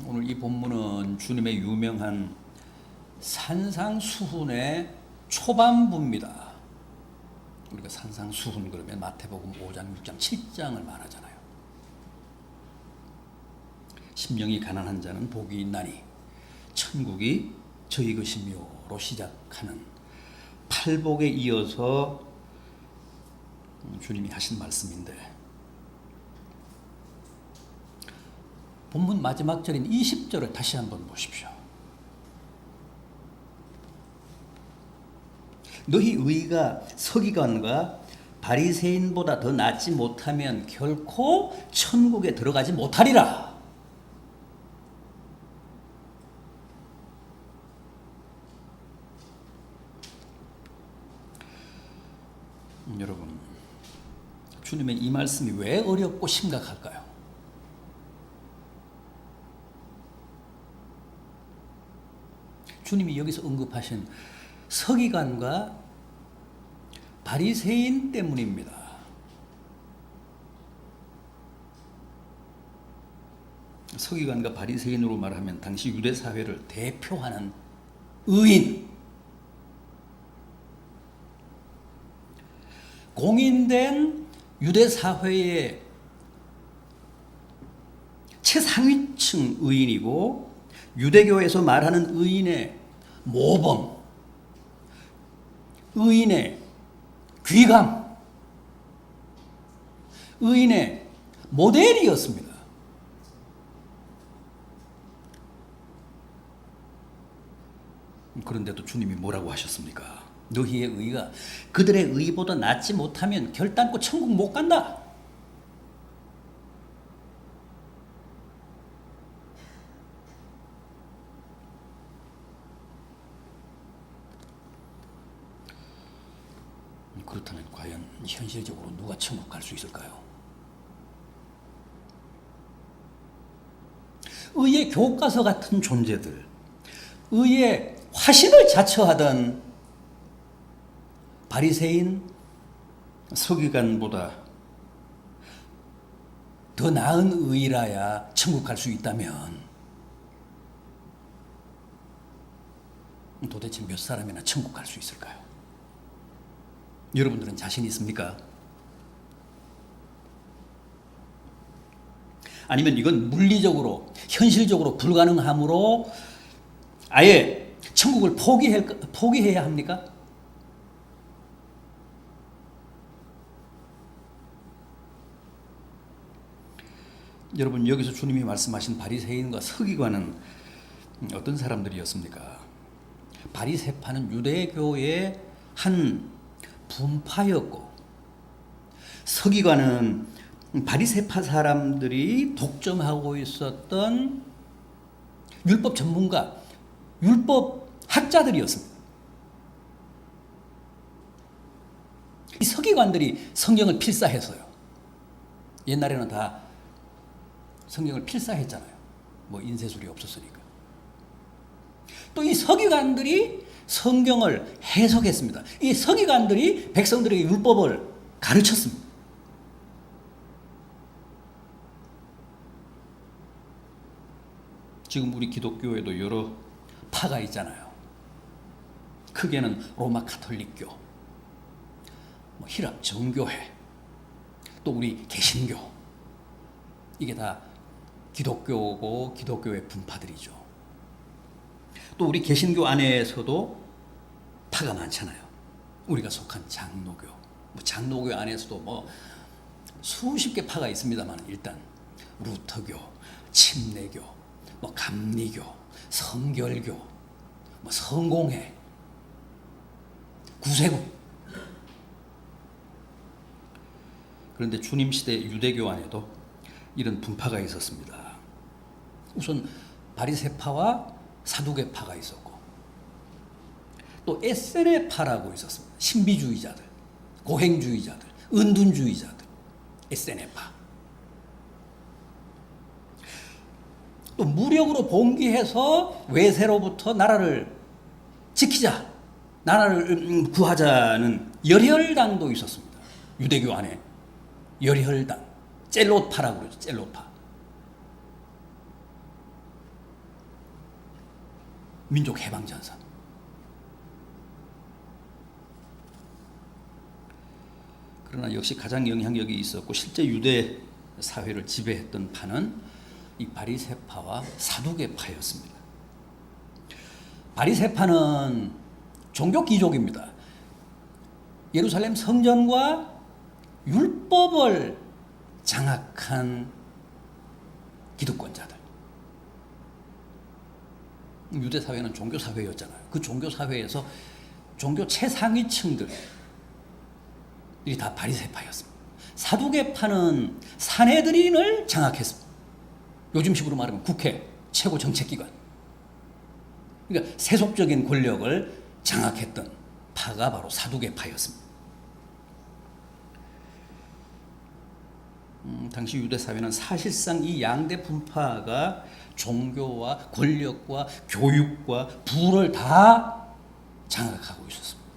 오늘 이 본문은 주님의 유명한 산상수훈의 초반부입니다. 우리가 산상수훈 그러면 마태복음 5장, 6장, 7장을 말하잖아요. 심령이 가난한 자는 복이 있나니 천국이 저희 것이며로 시작하는 팔복에 이어서 주님이 하신 말씀인데, 본문 마지막 절인 20절을 다시 한번 보십시오. 너희 의가 서기관과 바리새인보다 더 낫지 못하면 결코 천국에 들어가지 못하리라. 여러분, 주님의 이 말씀이 왜 어렵고 심각할까요? 주님이 여기서 언급하신 서기관과 바리새인 때문입니다. 서기관과 바리새인으로 말하면 당시 유대 사회를 대표하는 의인, 공인된 유대 사회의 최상위층 의인이고, 유대교에서 말하는 의인의 모범, 의인의 귀감, 의인의 모델이었습니다. 그런데도 주님이 뭐라고 하셨습니까? 너희의 의가 그들의 의보다 낫지 못하면 결단코 천국 못 간다. 그렇다면 과연 현실적으로 누가 천국 갈 수 있을까요? 의의 교과서 같은 존재들, 의의 화신을 자처하던 바리새인, 서기관보다 더 나은 의라야 천국 갈 수 있다면 도대체 몇 사람이나 천국 갈 수 있을까요? 여러분들은 자신 있습니까? 아니면 이건 물리적으로, 현실적으로 불가능하므로 아예 천국을 포기해야 합니까? 여러분, 여기서 주님이 말씀하신 바리새인과 서기관은 어떤 사람들이었습니까? 바리새파는 유대교의 한 분파였고, 서기관은 바리새파 사람들이 독점하고 있었던 율법 전문가, 율법 학자들이었습니다. 이 서기관들이 성경을 필사했어요. 옛날에는 다 성경을 필사했잖아요. 뭐 인쇄술이 없었으니까. 또 이 서기관들이 성경을 해석했습니다. 이 서기관들이 백성들에게 율법을 가르쳤습니다. 지금 우리 기독교에도 여러 파가 있잖아요. 크게는 로마 가톨릭교, 히랍 정교회, 또 우리 개신교. 이게 다 기독교고 기독교의 분파들이죠. 또 우리 개신교 안에서도 파가 많잖아요. 우리가 속한 장로교, 장로교 안에서도 수십 개 파가 있습니다만, 일단 루터교, 침례교, 감리교, 성결교, 성공회, 구세군. 그런데 주님 시대 유대교 안에도 이런 분파가 있었습니다. 우선 바리새파와 사두개파가 있었고, 또 에세네파라고 있었습니다. 신비주의자들, 고행주의자들, 은둔주의자들, 에세네파. 또 무력으로 봉기해서 외세로부터 나라를 지키자, 나라를 구하자는 열혈당도 있었습니다. 유대교 안에 열혈당, 젤롯파라고 그러죠. 젤롯파. 민족 해방 전선. 그러나 역시 가장 영향력이 있었고 실제 유대 사회를 지배했던 파는 이 바리새파와 사두개파였습니다. 바리새파는 종교 귀족입니다. 예루살렘 성전과 율법을 장악한 기득권자들. 유대 사회는 종교 사회였잖아요. 그 종교 사회에서 종교 최상위층들이 다 바리새파였습니다. 사두개파는 산헤드린을 장악했습니다. 요즘식으로 말하면 국회 최고 정책기관. 그러니까 세속적인 권력을 장악했던 파가 바로 사두개파였습니다. 당시 유대 사회는 사실상 이 양대 분파가 종교와 권력과 교육과 부를 다 장악하고 있었습니다.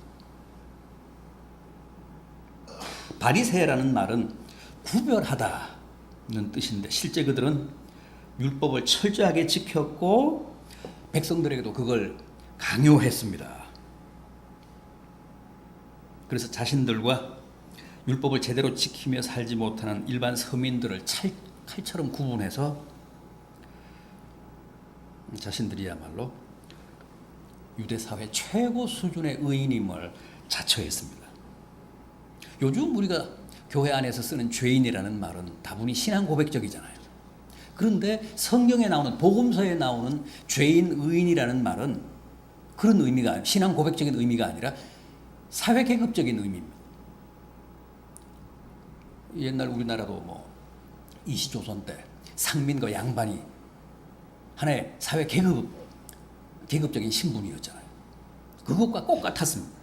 바리새라는 말은 구별하다는 뜻인데 실제 그들은 율법을 철저하게 지켰고 백성들에게도 그걸 강요했습니다. 그래서 자신들과 율법을 제대로 지키며 살지 못하는 일반 서민들을 칼처럼 구분해서 자신들이야말로 유대 사회 최고 수준의 의인임을 자처했습니다. 요즘 우리가 교회 안에서 쓰는 죄인이라는 말은 다분히 신앙 고백적이잖아요. 그런데 성경에 나오는 복음서에 나오는 죄인 의인이라는 말은 그런 의미가 신앙 고백적인 의미가 아니라 사회 계급적인 의미입니다. 옛날 우리나라도 뭐 이시조선 때 상민과 양반이 하나의 사회 계급적인 신분이었잖아요. 그것과 꼭 같았습니다.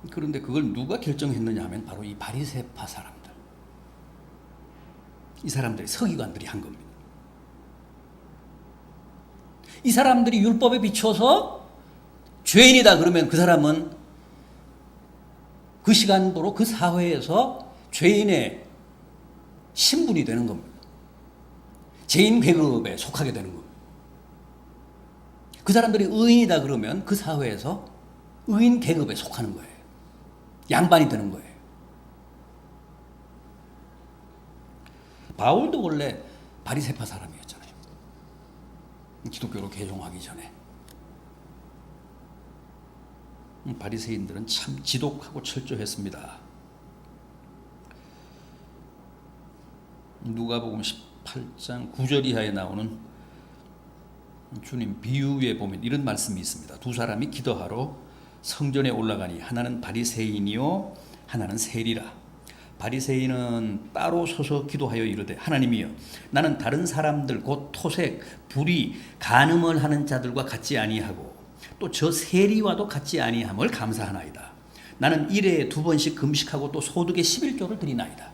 그런데 그걸 누가 결정했느냐 하면 바로 이 바리새파 사람들. 이 사람들이 서기관들이 한 겁니다. 이 사람들이 율법에 비춰서 죄인이다 그러면 그 사람은 그 시간부로 그 사회에서 죄인의 신분이 되는 겁니다. 죄인 계급에 속하게 되는 겁니다. 그 사람들이 의인이다 그러면 그 사회에서 의인 계급에 속하는 거예요. 양반이 되는 거예요. 바울도 원래 바리새파 사람이었잖아요. 기독교로 개종하기 전에. 바리새인들은 참 지독하고 철저했습니다. 누가복음 18장 9절 이하에 나오는 주님 비유에 보면 이런 말씀이 있습니다. 두 사람이 기도하러 성전에 올라가니 하나는 바리새인이요 하나는 세리라. 바리새인은 따로 서서 기도하여 이르되 하나님이여 나는 다른 사람들 곧 토색, 불의, 간음을 하는 자들과 같지 아니하고 또 저 세리와도 같지 아니함을 감사하나이다. 나는 일에 2번씩 금식하고 또 소득의 11조를 드리나이다.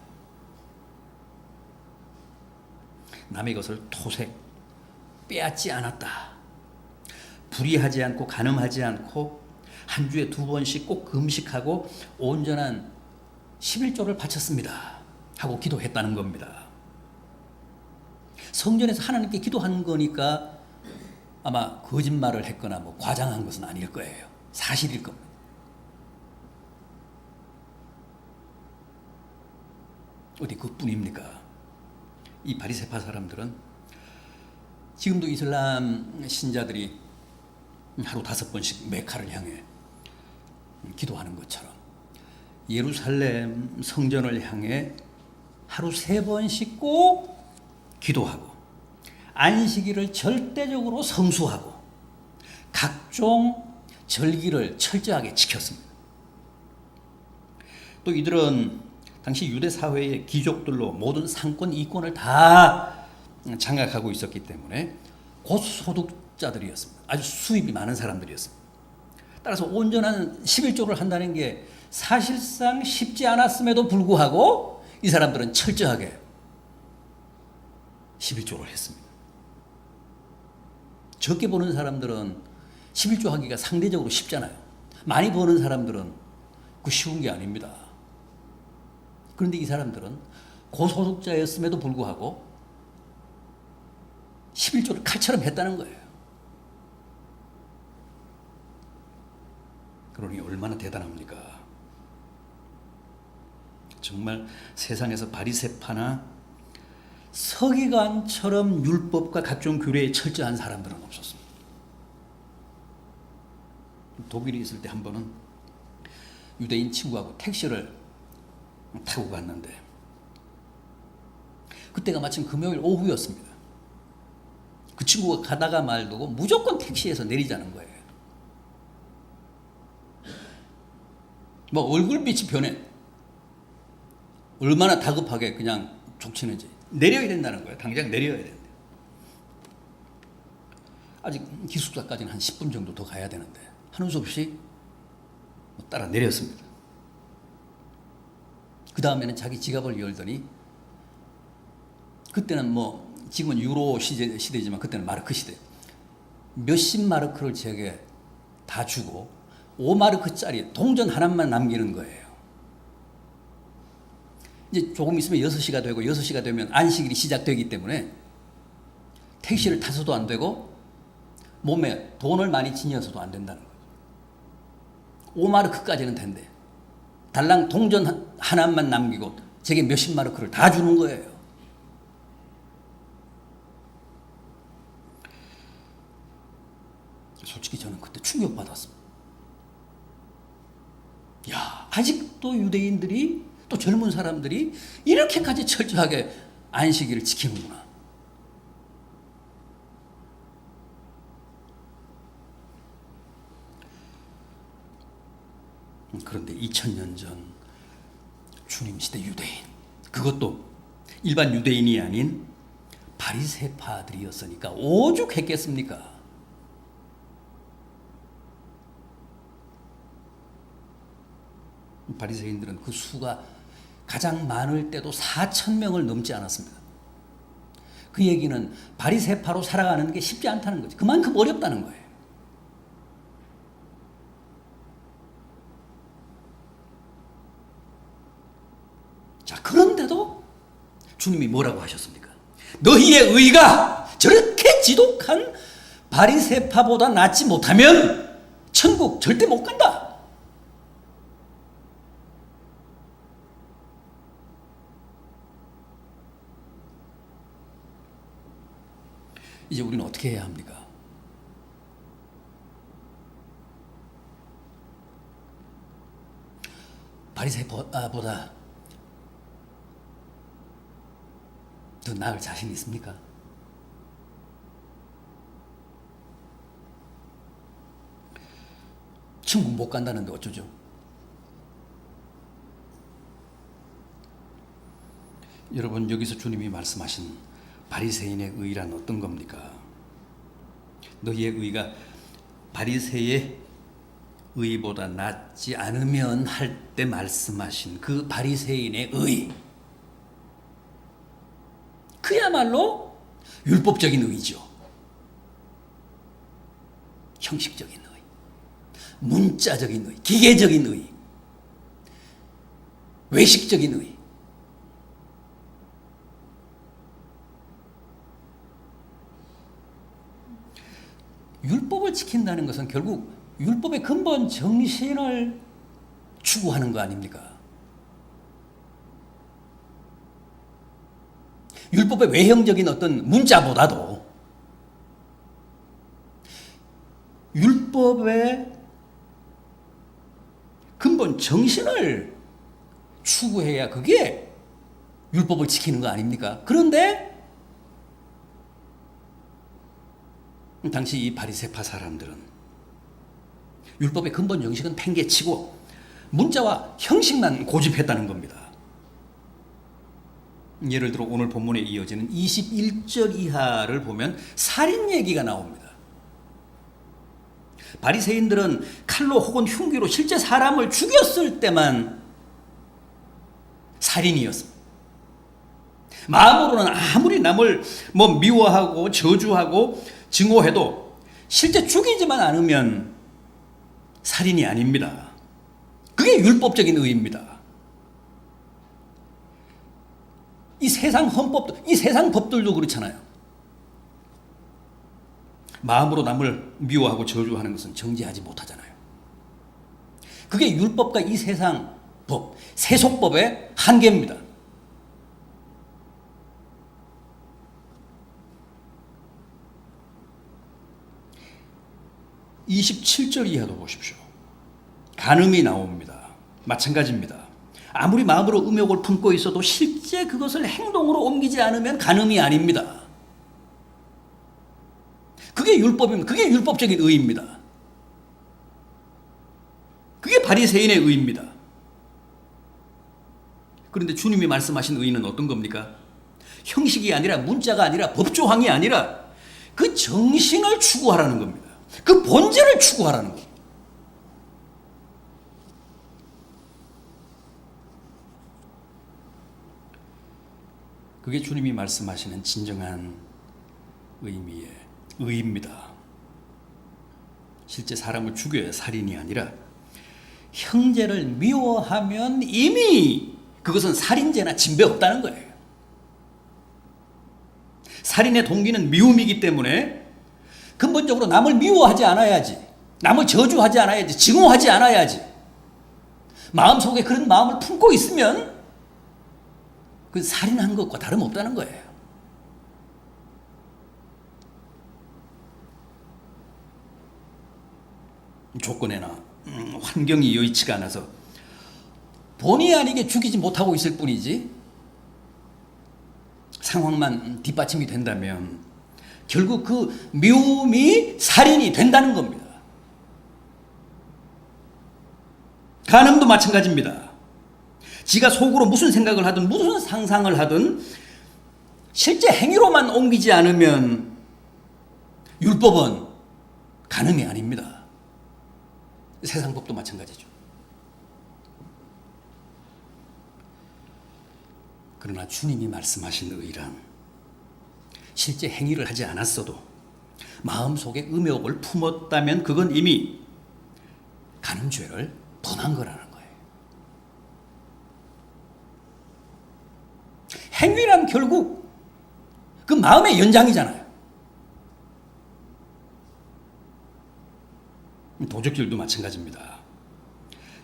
남의 것을 토색, 빼앗지 않았다. 불의하지 않고 간음하지 않고 한 주에 2번씩 꼭 금식하고 온전한 11조를 바쳤습니다. 하고 기도했다는 겁니다. 성전에서 하나님께 기도한 거니까 아마 거짓말을 했거나 뭐 과장한 것은 아닐 거예요. 사실일 겁니다. 어디 그뿐입니까? 이 바리새파 사람들은 지금도 이슬람 신자들이 하루 5번씩 메카를 향해 기도하는 것처럼 예루살렘 성전을 향해 하루 3번씩 꼭 기도하고 안식일을 절대적으로 성수하고 각종 절기를 철저하게 지켰습니다. 또 이들은 당시 유대 사회의 귀족들로 모든 상권 이권을 다 장악하고 있었기 때문에 고소득자들이었습니다. 아주 수입이 많은 사람들이었습니다. 따라서 온전한 11조를 한다는 게 사실상 쉽지 않았음에도 불구하고 이 사람들은 철저하게 11조를 했습니다. 적게 버는 사람들은 11조 하기가 상대적으로 쉽잖아요. 많이 버는 사람들은 그 쉬운 게 아닙니다. 그런데 이 사람들은 고소득자였음에도 불구하고 11조를 칼처럼 했다는 거예요. 그러니 얼마나 대단합니까? 정말 세상에서 바리새파나 서기관처럼 율법과 각종 규례에 철저한 사람들은 없었습니다. 독일에 있을 때 한 번은 유대인 친구하고 택시를 타고 갔는데 그때가 마침 금요일 오후였습니다. 그 친구가 가다가 말두고 무조건 택시에서 내리자는 거예요. 뭐 얼굴빛이 변해. 얼마나 다급하게 그냥 족치는지. 내려야 된다는 거예요. 당장 내려야 된대. 아직 기숙사까지는 한 10분 정도 더 가야 되는데 하는 수 없이 따라 내렸습니다. 그 다음에는 자기 지갑을 열더니 그때는 뭐 지금은 유로 시대지만 그때는 마르크 시대. 몇십 마르크를 제게 다 주고 5마르크짜리 동전 하나만 남기는 거예요. 이제 조금 있으면 6시가 되고 6시가 되면 안식일이 시작되기 때문에 택시를 타서도 안 되고 몸에 돈을 많이 지녀서도 안 된다는 거죠. 5마르크까지는 된대. 달랑 동전 하나만 남기고 제게 몇십 마르크를 다 주는 거예요. 솔직히 저는 그때 충격받았습니다. 야, 아직도 유대인들이 또 젊은 사람들이 이렇게까지 철저하게 안식일을 지키는구나. 그런데 2000년 전 주님 시대 유대인, 그것도 일반 유대인이 아닌 바리새파들이었으니까 오죽했겠습니까? 바리새인들은 그 수가 가장 많을 때도 4,000명을 넘지 않았습니다. 그 얘기는 바리새파로 살아가는 게 쉽지 않다는 거죠. 그만큼 어렵다는 거예요. 자, 그런데도 주님이 뭐라고 하셨습니까? 너희의 의가 저렇게 지독한 바리새파보다 낫지 못하면 천국 절대 못 간다. 이제 우리는 어떻게 해야 합니까? 바리새파보다 더 나을 자신 있습니까? 천국 못 간다는데 어쩌죠? 여러분, 여기서 주님이 말씀하신 바리새인의 의란 어떤 겁니까? 너희의 의가 바리새의 의보다 낫지 않으면 할 때 말씀하신 그 바리새인의 의, 그야말로 율법적인 의죠. 형식적인 의, 문자적인 의, 기계적인 의, 외식적인 의. 율법을 지킨다는 것은 결국 율법의 근본 정신을 추구하는 거 아닙니까? 율법의 외형적인 어떤 문자보다도 율법의 근본 정신을 추구해야 그게 율법을 지키는 거 아닙니까? 그런데 당시 이 바리새파 사람들은 율법의 근본 정식은 팽개치고 문자와 형식만 고집했다는 겁니다. 예를 들어 오늘 본문에 이어지는 21절 이하를 보면 살인 얘기가 나옵니다. 바리새인들은 칼로 혹은 흉기로 실제 사람을 죽였을 때만 살인이었습니다. 마음으로는 아무리 남을 미워하고 저주하고 증오해도 실제 죽이지만 않으면 살인이 아닙니다. 그게 율법적인 의입니다. 이 세상 헌법도, 이 세상 법들도 그렇잖아요. 마음으로 남을 미워하고 저주하는 것은 정죄하지 못하잖아요. 그게 율법과 이 세상 법, 세속법의 한계입니다. 27절 이하도 보십시오. 간음이 나옵니다. 마찬가지입니다. 아무리 마음으로 음욕을 품고 있어도 실제 그것을 행동으로 옮기지 않으면 간음이 아닙니다. 그게 율법입니다. 그게 율법적인 의입니다. 그게 바리새인의 의입니다. 그런데 주님이 말씀하신 의는 어떤 겁니까? 형식이 아니라 문자가 아니라 법조항이 아니라 그 정신을 추구하라는 겁니다. 그 본질을 추구하라는 겁니다. 그게 주님이 말씀하시는 진정한 의미의 의입니다. 실제 사람을 죽여야 살인이 아니라 형제를 미워하면 이미 그것은 살인죄나 진배 없다는 거예요. 살인의 동기는 미움이기 때문에 근본적으로 남을 미워하지 않아야지, 남을 저주하지 않아야지, 증오하지 않아야지, 마음속에 그런 마음을 품고 있으면 그 살인한 것과 다름없다는 거예요. 조건에나 환경이 여의치가 않아서 본의 아니게 죽이지 못하고 있을 뿐이지 상황만 뒷받침이 된다면 결국 그 미움이 살인이 된다는 겁니다. 간음도 마찬가지입니다. 지가 속으로 무슨 생각을 하든 무슨 상상을 하든 실제 행위로만 옮기지 않으면 율법은 간음이 아닙니다. 세상법도 마찬가지죠. 그러나 주님이 말씀하신 의란 실제 행위를 하지 않았어도 마음속에 음욕을 품었다면 그건 이미 간음죄를 범한 거라는 거예요. 행위란 결국 그 마음의 연장이잖아요. 도적질도 마찬가지입니다.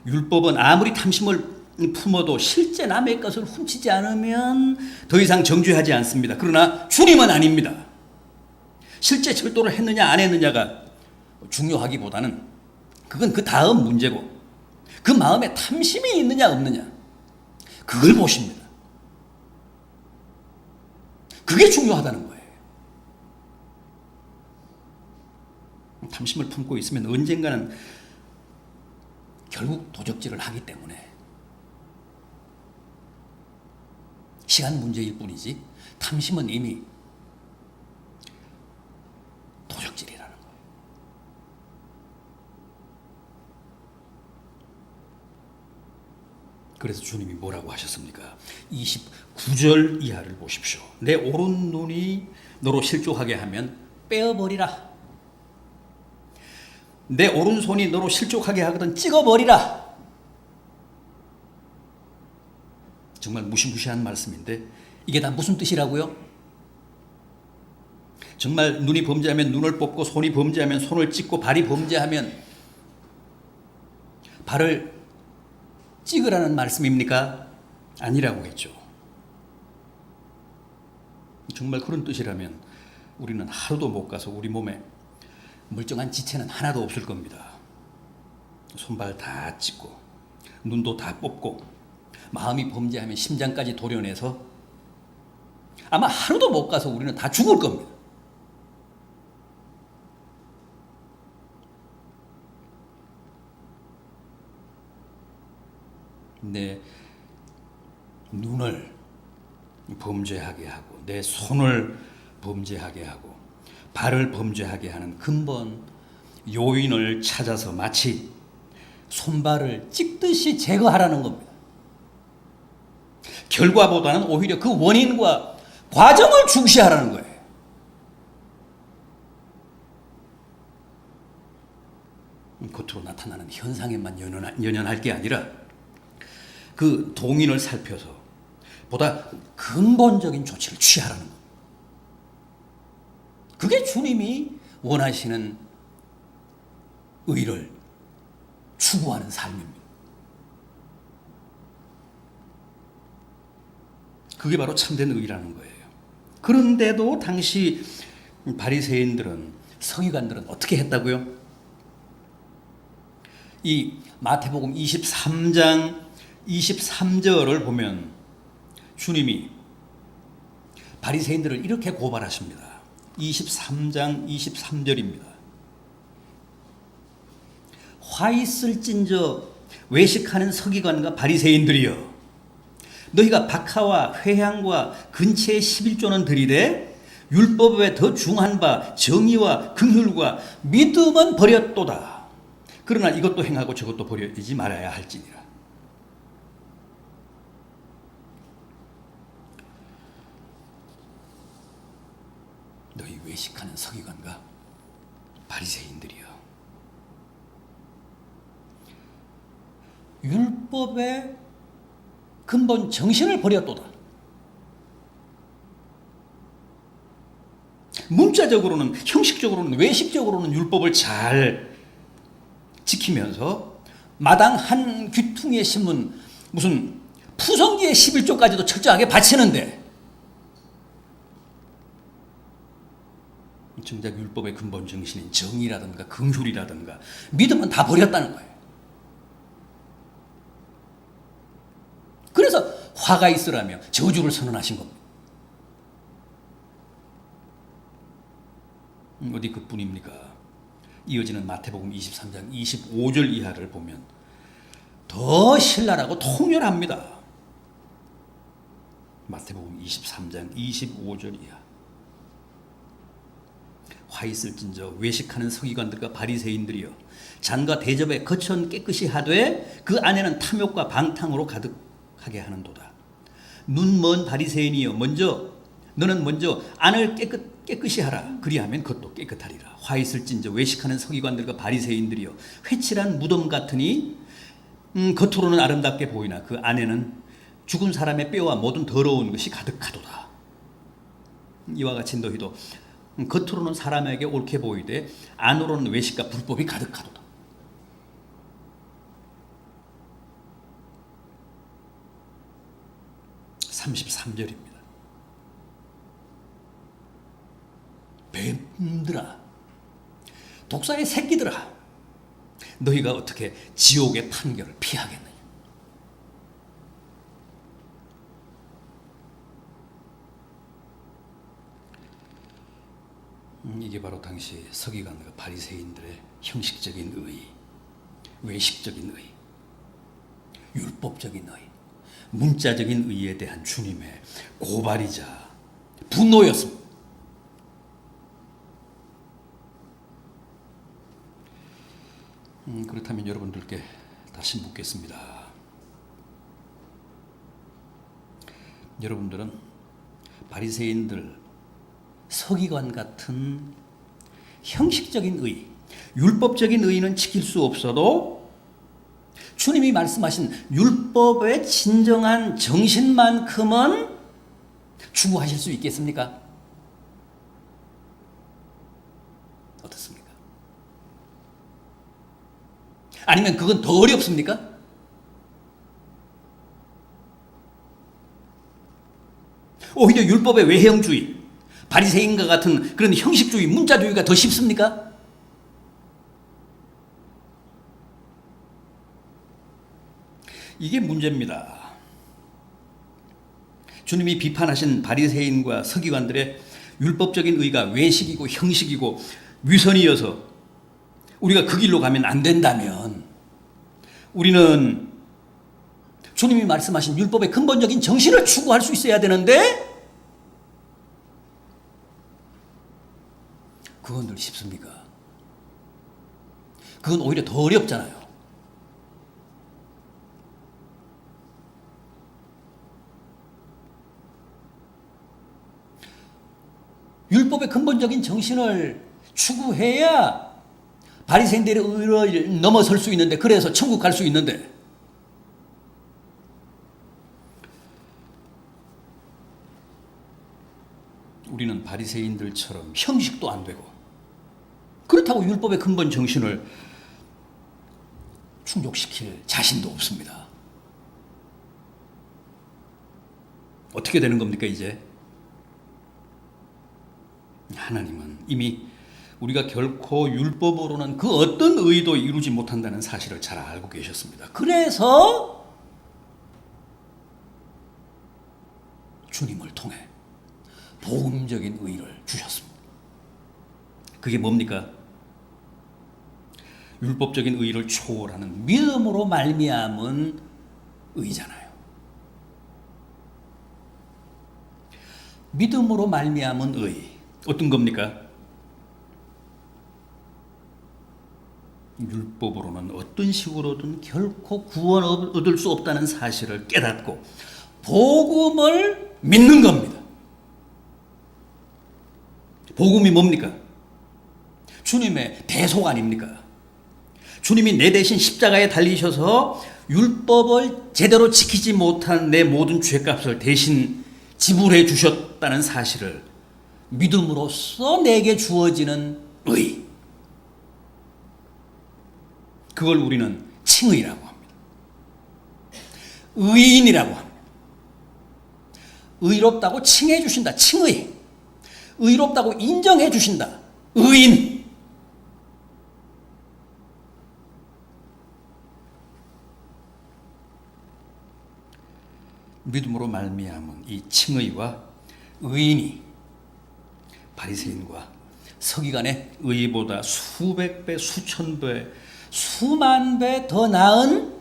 율법은 아무리 탐심을 품어도 실제 남의 것을 훔치지 않으면 더 이상 정죄하지 않습니다. 그러나 주님은 아닙니다. 실제 절도를 했느냐 안 했느냐가 중요하기보다는 그건 그 다음 문제고 그 마음에 탐심이 있느냐 없느냐 그걸 보십니다. 그게 중요하다는 거예요. 탐심을 품고 있으면 언젠가는 결국 도적질을 하기 때문에 시간 문제일 뿐이지 탐심은 이미 도적질이라는 거예요. 그래서 주님이 뭐라고 하셨습니까? 29절 이하를 보십시오. 내 오른 눈이 너로 실족하게 하면 빼어버리라. 내 오른손이 너로 실족하게 하거든 찍어버리라. 정말 무시무시한 말씀인데 이게 다 무슨 뜻이라고요? 정말 눈이 범죄하면 눈을 뽑고 손이 범죄하면 손을 찍고 발이 범죄하면 발을 찍으라는 말씀입니까? 아니라고 했죠. 정말 그런 뜻이라면 우리는 하루도 못 가서 우리 몸에 멀쩡한 지체는 하나도 없을 겁니다. 손발 다 찍고 눈도 다 뽑고 마음이 범죄하면 심장까지 도려내서 아마 하루도 못 가서 우리는 다 죽을 겁니다. 내 눈을 범죄하게 하고 내 손을 범죄하게 하고 발을 범죄하게 하는 근본 요인을 찾아서 마치 손발을 찍듯이 제거하라는 겁니다. 결과보다는 오히려 그 원인과 과정을 중시하라는 거예요. 겉으로 나타나는 현상에만 연연할 게 아니라 그 동인을 살펴서 보다 근본적인 조치를 취하라는 겁니다. 그게 주님이 원하시는 의를 추구하는 삶입니다. 그게 바로 참된 의라는 거예요. 그런데도 당시 바리새인들은, 서기관들은 어떻게 했다고요? 이 마태복음 23장 23절을 보면 주님이 바리새인들을 이렇게 고발하십니다. 23장 23절입니다. 화 있을진저 외식하는 서기관과 바리새인들이여, 너희가 박하와 회향과 근체의 11조는 들이되 율법에 더 중한 바 정의와 긍휼과 믿음은 버렸도다. 그러나 이것도 행하고 저것도 버리지 말아야 할지니라. 너희 외식하는 서기관과 바리새인들이여, 율법의 근본 정신을 버렸도다. 문자적으로는, 형식적으로는, 외식적으로는 율법을 잘 지키면서 마당 한 귀퉁이에 심은 무슨 푸성기의 11조까지도 철저하게 바치는데 정작 율법의 근본 정신인 정의라든가 긍휼이라든가 믿음은 다 버렸다는 거예요. 그래서 화가 있으라며 저주를 선언하신 겁니다. 어디 그뿐입니까? 이어지는 마태복음 23장 25절 이하를 보면 더 신랄하고 통렬합니다. 마태복음 23장 25절 이하. 화 있을진저 외식하는 서기관들과 바리새인들이여, 잔과 대접에 거천 깨끗이 하되 그 안에는 탐욕과 방탕으로 가득하게 하는도다. 눈 먼 바리새인이여, 너는 먼저 안을 깨끗이 하라. 그리하면 그것도 깨끗하리라. 화 있을진저 외식하는 서기관들과 바리새인들이여, 회칠한 무덤 같으니 겉으로는 아름답게 보이나 그 안에는 죽은 사람의 뼈와 모든 더러운 것이 가득하도다. 이와 같이 너희도 겉으로는 사람에게 옳게 보이되 안으로는 외식과 불법이 가득하도다. (33절입니다) 뱀들아, 독사의 새끼들아, 너희가 어떻게 지옥의 판결을 피하겠느냐. 이게 바로 당시 서기관과 바리새인들의 형식적인 의, 외식적인 의, 율법적인 의, 문자적인 의에 대한 주님의 고발이자 분노였습니다. 그렇다면 여러분들께 다시 묻겠습니다. 여러분들은 바리새인들, 서기관 같은 형식적인 의, 율법적인 의는 지킬 수 없어도 주님이 말씀하신 율법의 진정한 정신만큼은 추구하실 수 있겠습니까? 어떻습니까? 아니면 그건 더 어렵습니까? 오히려 율법의 외형주의, 바리새인과 같은 그런 형식주의, 문자주의가 더 쉽습니까? 이게 문제입니다. 주님이 비판하신 바리새인과 서기관들의 율법적인 의가 외식이고 형식이고 위선이어서 우리가 그 길로 가면 안 된다면 우리는 주님이 말씀하신 율법의 근본적인 정신을 추구할 수 있어야 되는데 그건 늘 쉽습니까? 그건 오히려 더 어렵잖아요. 율법의 근본적인 정신을 추구해야 바리새인들의 의를 넘어설 수 있는데, 그래서 천국 갈 수 있는데, 우리는 바리새인들처럼 형식도 안 되고 그렇다고 율법의 근본 정신을 충족시킬 자신도 없습니다. 어떻게 되는 겁니까 이제? 하나님은 이미 우리가 결코 율법으로는 그 어떤 의도 이루지 못한다는 사실을 잘 알고 계셨습니다. 그래서 주님을 통해 복음적인 의를 주셨습니다. 그게 뭡니까? 율법적인 의를 초월하는 믿음으로 말미암은 의잖아요. 믿음으로 말미암은 의, 어떤 겁니까? 율법으로는 어떤 식으로든 결코 구원 얻을 수 없다는 사실을 깨닫고 복음을 믿는 겁니다. 복음이 뭡니까? 주님의 대속 아닙니까? 주님이 내 대신 십자가에 달리셔서 율법을 제대로 지키지 못한 내 모든 죄값을 대신 지불해 주셨다는 사실을 믿음으로써 내게 주어지는 의, 그걸 우리는 칭의라고 합니다. 의인이라고 합니다. 의롭다고 칭해 주신다. 칭의. 의롭다고 인정해 주신다. 의인. 믿음으로 말미암은 이 칭의와 의인이 바리새인과 서기관의 의보다 수백 배, 수천 배, 수만 배 더 나은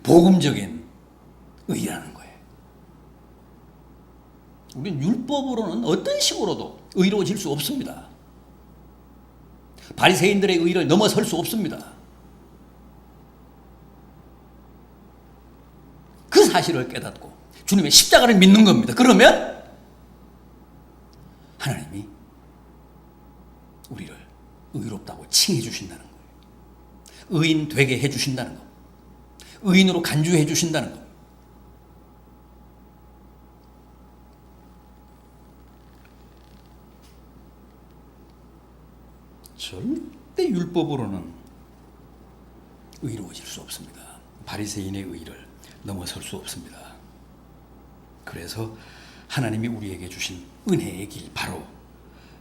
복음적인 의라는 거예요. 우리는 율법으로는 어떤 식으로도 의로워질 수 없습니다. 바리새인들의 의를 넘어설 수 없습니다. 그 사실을 깨닫고 주님의 십자가를 믿는 겁니다. 그러면 하나님이 우리를 의롭다고 칭해 주신다는 거예요. 의인 되게 해 주신다는 거. 의인으로 간주해 주신다는 거. 절대 율법으로는 의로워질 수 없습니다. 바리새인의 의를 넘어설 수 없습니다. 그래서 하나님이 우리에게 주신 은혜의 길, 바로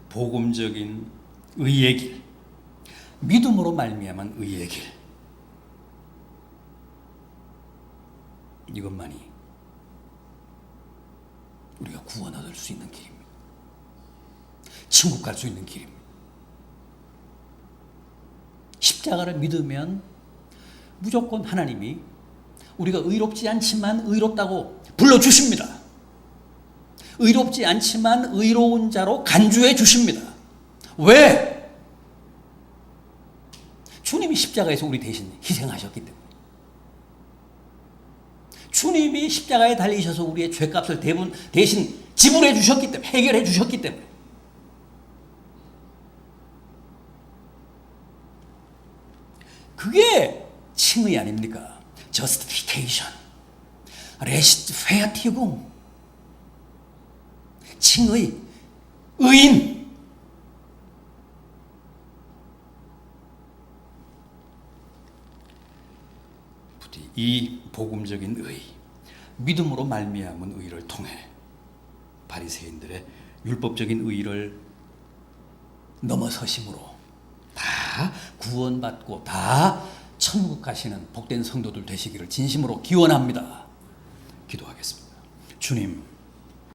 복음적인 의의 길, 믿음으로 말미암은 의의 길, 이것만이 우리가 구원 얻을 수 있는 길입니다. 천국 갈 수 있는 길입니다. 십자가를 믿으면 무조건 하나님이 우리가 의롭지 않지만 의롭다고 불러주십니다. 의롭지 않지만 의로운 자로 간주해 주십니다. 왜? 주님이 십자가에서 우리 대신 희생하셨기 때문에. 주님이 십자가에 달리셔서 우리의 죄값을 대신 지불해 주셨기 때문에, 해결해 주셨기 때문에. 그게 칭의 아닙니까? justification, rechtfertigung, 칭의, 의인. 부디 이 복음적인 의, 믿음으로 말미암은 의를 통해 바리새인들의 율법적인 의를 넘어서심으로 다 구원받고 다 천국 가시는 복된 성도들 되시기를 진심으로 기원합니다. 기도하겠습니다. 주님,